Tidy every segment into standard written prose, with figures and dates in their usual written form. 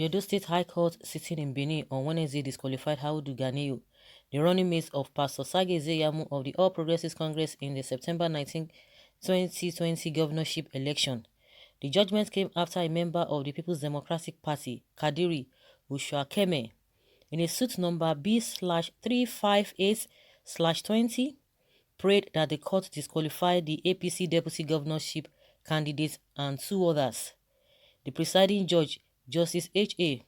The Edo State High Court sitting in Benin on Wednesday disqualified Ganiyu, the running mate of Pastor Iyamu of the All Progressives Congress in the September 19, 2020 governorship election. The judgment came after a member of the People's Democratic Party, Kadiri Uşakeme, in a suit number B/358/20, prayed that the court disqualify the APC deputy governorship candidate and 2 others. The presiding judge, Justice H.A.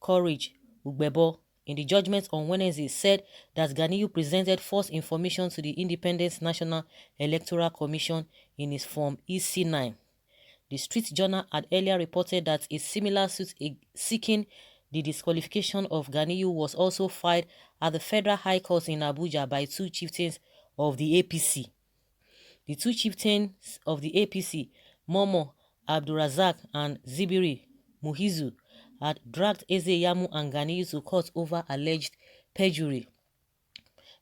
Courage Ugbebo, in the judgment on Wednesday said that Ganiyu presented false information to the Independent National Electoral Commission in his Form EC9. The Street Journal had earlier reported that a similar suit seeking the disqualification of Ganiyu was also filed at the Federal High Court in Abuja by 2 chieftains of the APC. The 2 chieftains of the APC, Momo Abdulrazak and Zibiri Muhizu, had dragged Iyamu and Ganiyu to court over alleged perjury.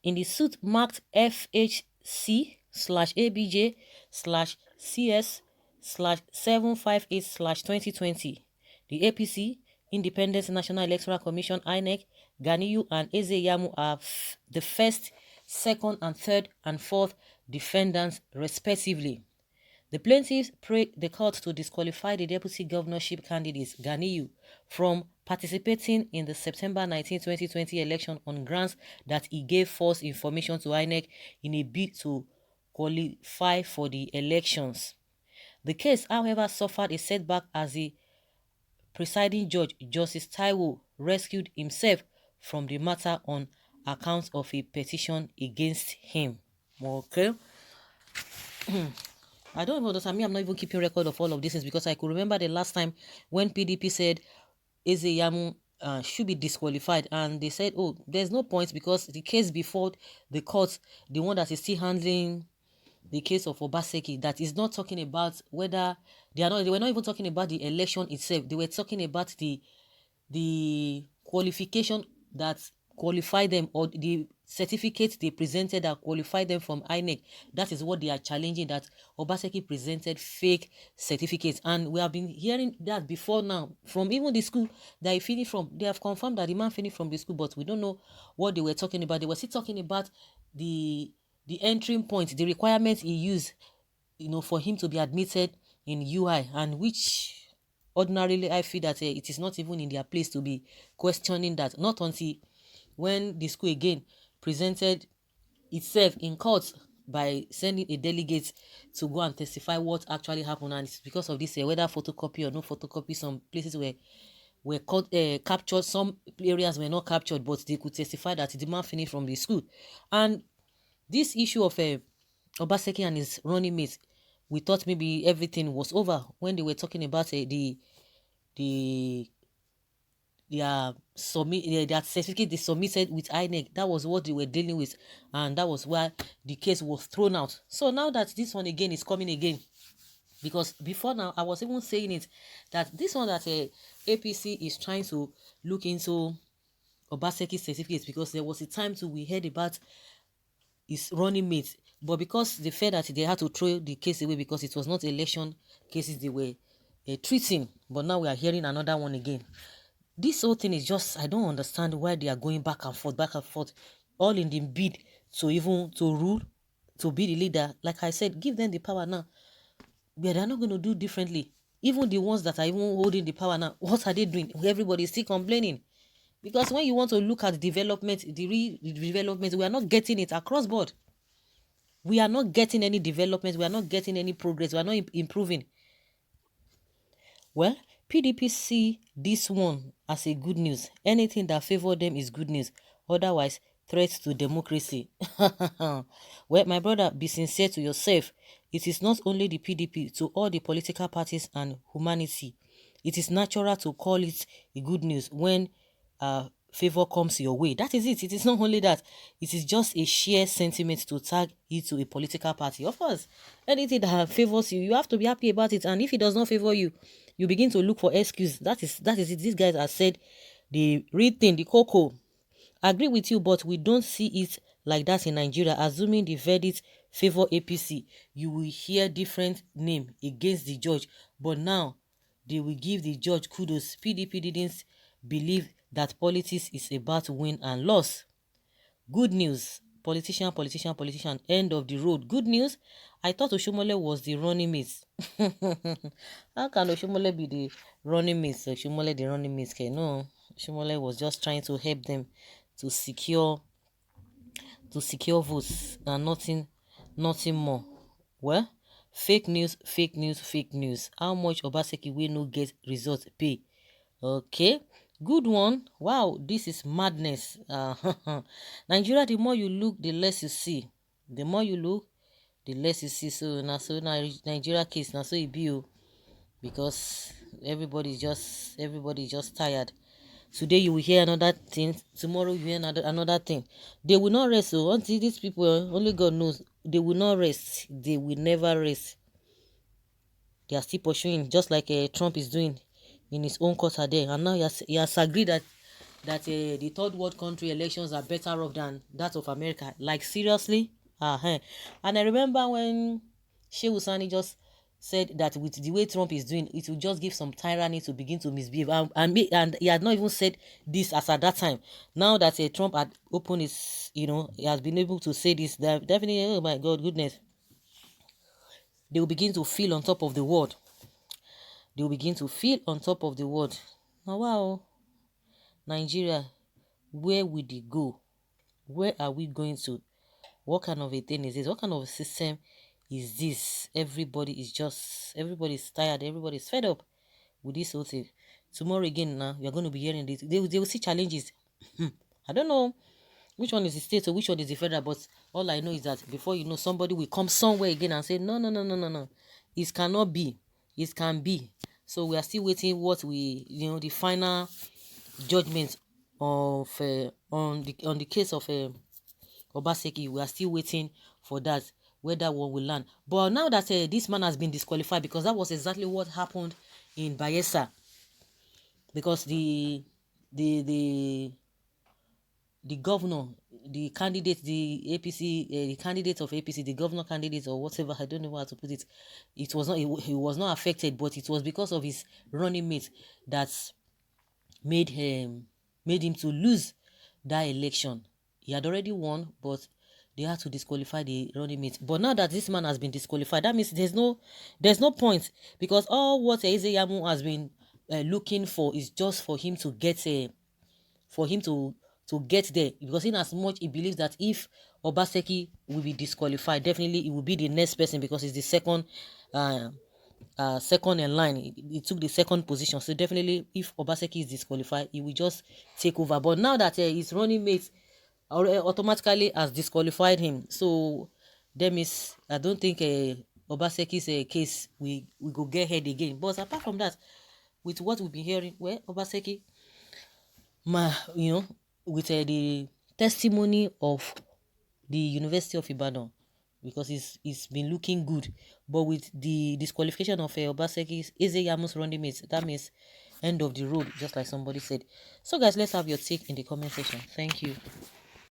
In the suit marked FHC/ABJ/CS/758/2020, the APC, Independent National Electoral Commission (INEC), Ganiyu and Iyamu are the first, second, and third and fourth defendants, respectively. The plaintiffs prayed the court to disqualify the deputy governorship candidate, Ganiyu, from participating in the September 19, 2020 election on grounds that he gave false information to INEC in a bid to qualify for the elections. The case, however, suffered a setback as the presiding judge, Justice Taiwo, rescued himself from the matter on account of a petition against him. Okay. I don't even understand. I'm not even keeping record of all of these things because I could remember the last time when PDP said Iyamu should be disqualified, and they said, oh, there's no point because the case before the court, the one that is still handling the case of Obaseki, that is not talking about whether they were not even talking about the election itself. They were talking about the qualification that qualify them, or the certificates they presented that qualify them from INEC. That is what they are challenging, that Obaseki presented fake certificates. And we have been hearing that before now from even the school that he finished from. They have confirmed that the man finished from the school, but we don't know what they were talking about. They were still talking about the entering point, the requirements he used, for him to be admitted in UI, and which ordinarily I feel that it is not even in their place to be questioning that, not until when the school again presented itself in court by sending a delegate to go and testify what actually happened. And it's because of this, whether photocopy or no photocopy, some places were captured, some areas were not captured, but they could testify that the man finished from the school. And this issue of Obaseki and his running mates, we thought maybe everything was over when they were talking about their certificate they submitted with INEC. That was what they were dealing with, and that was why the case was thrown out. So now that this one again is coming again, because before now I was even saying it, that this one that APC is trying to look into Obaseki certificates, because there was a time too we heard about his running mate, but because they felt that they had to throw the case away because it was not election cases they were treating, but now we are hearing another one again. This whole thing is just, I don't understand why they are going back and forth, all in the bid to rule, to be the leader. Like I said, give them the power now. But they're not going to do differently. Even the ones that are even holding the power now, what are they doing? Everybody is still complaining. Because when you want to look at development, the development, we are not getting it across board. We are not getting any development. We are not getting any progress. We are not improving. Well, PDP see this one as a good news. Anything that favors them is good news. Otherwise, threats to democracy. Well, my brother, be sincere to yourself. It is not only the PDP, to all the political parties and humanity. It is natural to call it a good news when favor comes your way. That is it. It is not only that. It is just a sheer sentiment to tag it to a political party. Of course, anything that favors you, you have to be happy about it. And if it does not favor you, you begin to look for excuse. That is it. These guys have said the real thing, the cocoa. I agree with you, but we don't see it like that in Nigeria. Assuming the verdict favor APC, you will hear different name against the judge. But now, they will give the judge kudos. PDP didn't believe that politics is about win and loss. Good news. Politician, end of the road. Good news. I thought Oshiomole was the running mate. How can Oshiomole be the running mate? Oshiomole the running mate. Okay, no. Oshiomole was just trying to help them to secure votes and nothing more. Well, fake news. How much Obaseki will no get results pay? Okay, good one. Wow, this is madness. Nigeria, the more you look, the less you see. The more you look, the less you see. So now Nigeria case now so it be you, because everybody is just tired. Today you will hear another thing. Tomorrow you hear another thing. They will not rest. So until these people, only God knows, they will not rest. They will never rest. They are still pursuing, just like Trump is doing in his own quarter there. And now he has agreed that the third world country elections are better off than that of America. Like, seriously? And I remember when Çぇ 1ES just said that with the way Trump is doing, it will just give some tyranny to begin to misbehave. And he had not even said this as at that time. Now that Trump had opened his, he has been able to say this, that definitely, oh my God, goodness, they will begin to feel on top of the world. They will begin to feel on top of the world. Now, wow, Nigeria, where will they go? Where are we going to? What kind of a thing is this? What kind of a system is this? Everybody is tired. Everybody is fed up with this whole thing. Tomorrow again, now we are going to be hearing this. They will see challenges. I don't know which one is the state or which one is the federal, but all I know is that before you know, somebody will come somewhere again and say, no. It cannot be. It can be. So we are still waiting what the final judgment of on the case of Obaseki. We are still waiting for that, where that one will land. But now that this man has been disqualified, because that was exactly what happened in Bayelsa, because the governor, the candidate, the APC, the candidate of APC, the governor candidate or whatever, I don't know how to put it, it was not, he was not affected, but it was because of his running mate that made him to lose that election. He had already won, but they had to disqualify the running mate. But now that this man has been disqualified, that means there's no point, because all what Iyamu'S has been looking for is just for him to get to get there, because in as much he believes that if Obaseki will be disqualified, definitely he will be the next person, because he's the second in line. He took the second position, so definitely if Obaseki is disqualified, he will just take over. But now that his running mate automatically has disqualified him, so that means I don't think Obaseki's case we go get ahead again. But apart from that, with what we've been hearing, well, Obaseki, with the testimony of the University of Ibadan, because it's been looking good, but with the disqualification of Obaseki's Iyamu'S running mates, that means end of the road, just like somebody said. So guys, let's have your take in the comment section. Thank you.